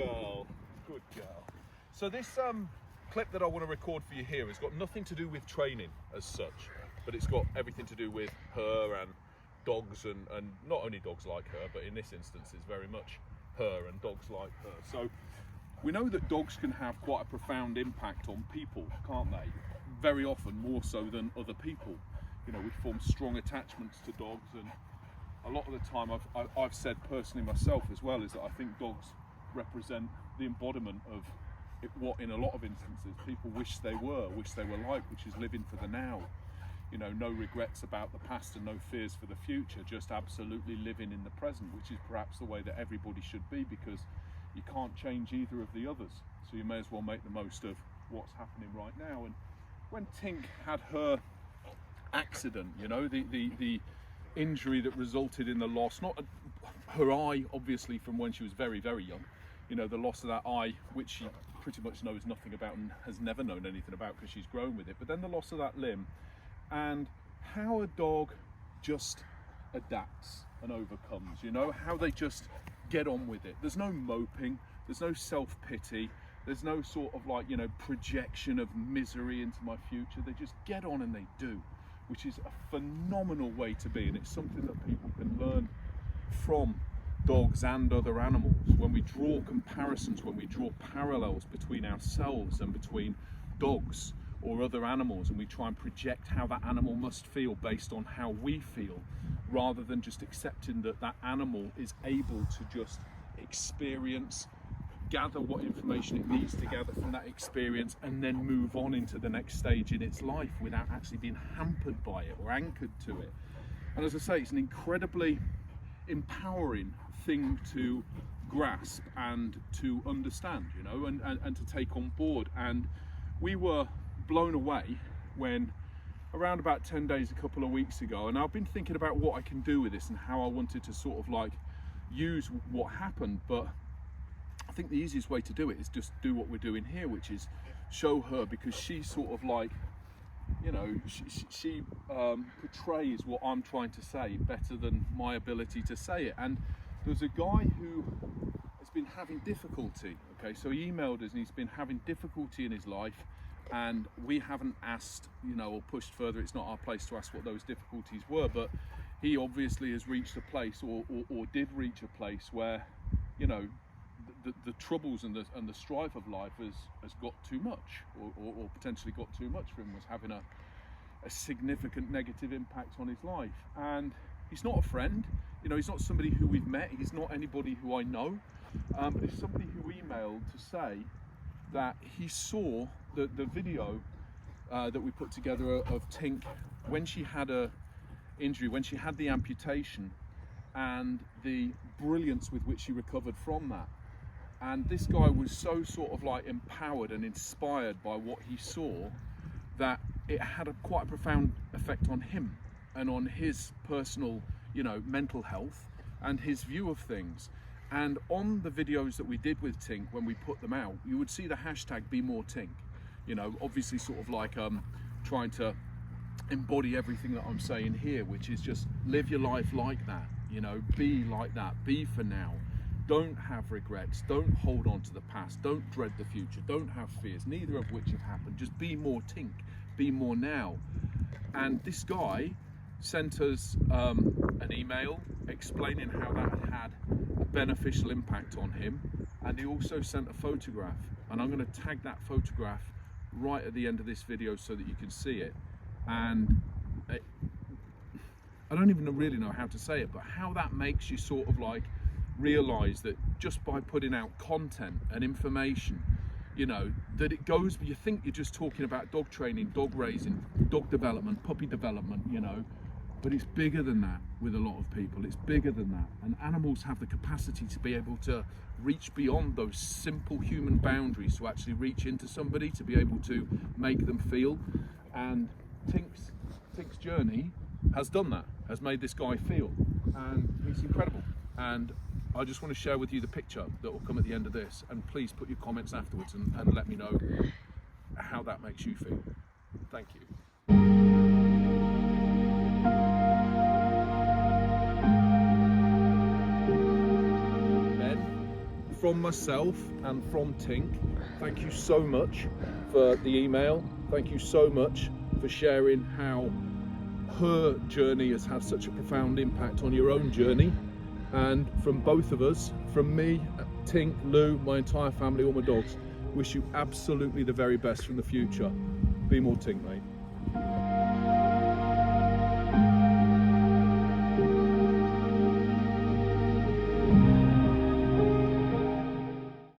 girl. Good girl. So this clip that I want to record for you here has got nothing to do with training as such, but it's got everything to do with her and dogs, and not only dogs like her, but in this instance it's very much her and dogs like her. So we know that dogs can have quite a profound impact on people, can't they? Very often more so than other people. You know, we form strong attachments to dogs, and a lot of the time I've said personally myself as well, is that I think dogs represent the embodiment of what in a lot of instances people wish they were like, which is living for the now. You know, no regrets about the past and no fears for the future, just absolutely living in the present, which is perhaps the way that everybody should be, because you can't change either of the others. So you may as well make the most of what's happening right now. And when Tink had her accident, you know, the injury that resulted in the loss, not her eye, obviously, from when she was very, very young, you know, the loss of that eye, which she pretty much knows nothing about and has never known anything about because she's grown with it, but then the loss of that limb, and how a dog just adapts and overcomes, you know, how they just get on with it. There's no moping, there's no self-pity, there's no sort of like, you know, projection of misery into my future. They just get on and they do, which is a phenomenal way to be, and it's something that people can learn from dogs and other animals. When we draw comparisons, when we draw parallels between ourselves and between dogs or other animals, and we try and project how that animal must feel based on how we feel, rather than just accepting that that animal is able to just experience, gather what information it needs to gather from that experience, and then move on into the next stage in its life without actually being hampered by it or anchored to it. And as I say, it's an incredibly empowering thing to grasp and to understand, you know, and to take on board. And we were blown away when around about 10 days, a couple of weeks ago, and I've been thinking about what I can do with this and how I wanted to sort of like use what happened, but I think the easiest way to do it is just do what we're doing here, which is show her, because she sort of like, you know, she portrays what I'm trying to say better than my ability to say it. And there's a guy who has been having difficulty, okay, so he emailed us and he's been having difficulty in his life, and we haven't asked, you know, or pushed further. It's not our place to ask what those difficulties were, but he obviously has reached a place, or did reach a place where, you know, the troubles and the strife of life has got too much, or potentially got too much for him, was having a significant negative impact on his life. And he's not a friend, you know, he's not somebody who we've met, he's not anybody who I know, but it's somebody who emailed to say that he saw the video that we put together of Tink when she had a injury, when she had the amputation, and the brilliance with which she recovered from that. And this guy was so sort of like empowered and inspired by what he saw, that it had quite a profound effect on him and on his personal, you know, mental health and his view of things. And on the videos that we did with Tink, when we put them out, you would see the hashtag #BeMoreTink, you know, obviously sort of like trying to embody everything that I'm saying here, which is just live your life like that, you know, be like that, be for now. Don't have regrets, don't hold on to the past, don't dread the future, don't have fears, neither of which have happened. Just be more Tink, be more now. And this guy sent us an email explaining how that had a beneficial impact on him, and he also sent a photograph, and I'm going to tag that photograph right at the end of this video so that you can see it. And I don't even really know how to say it, but how that makes you sort of like realize that just by putting out content and information, you know, that it goes, you think you're just talking about dog training, dog raising, dog development, puppy development, you know, but it's bigger than that with a lot of people. It's bigger than that, and animals have the capacity to be able to reach beyond those simple human boundaries, to actually reach into somebody, to be able to make them feel. And Tink's journey has done that, has made this guy feel, and it's incredible. And I just want to share with you the picture that will come at the end of this, and please put your comments afterwards and let me know how that makes you feel. Thank you. Ben, from myself and from Tink, thank you so much for the email. Thank you so much for sharing how her journey has had such a profound impact on your own journey. And from both of us, from me, Tink, Lou, my entire family, all my dogs, wish you absolutely the very best from the future. Be more Tink, mate.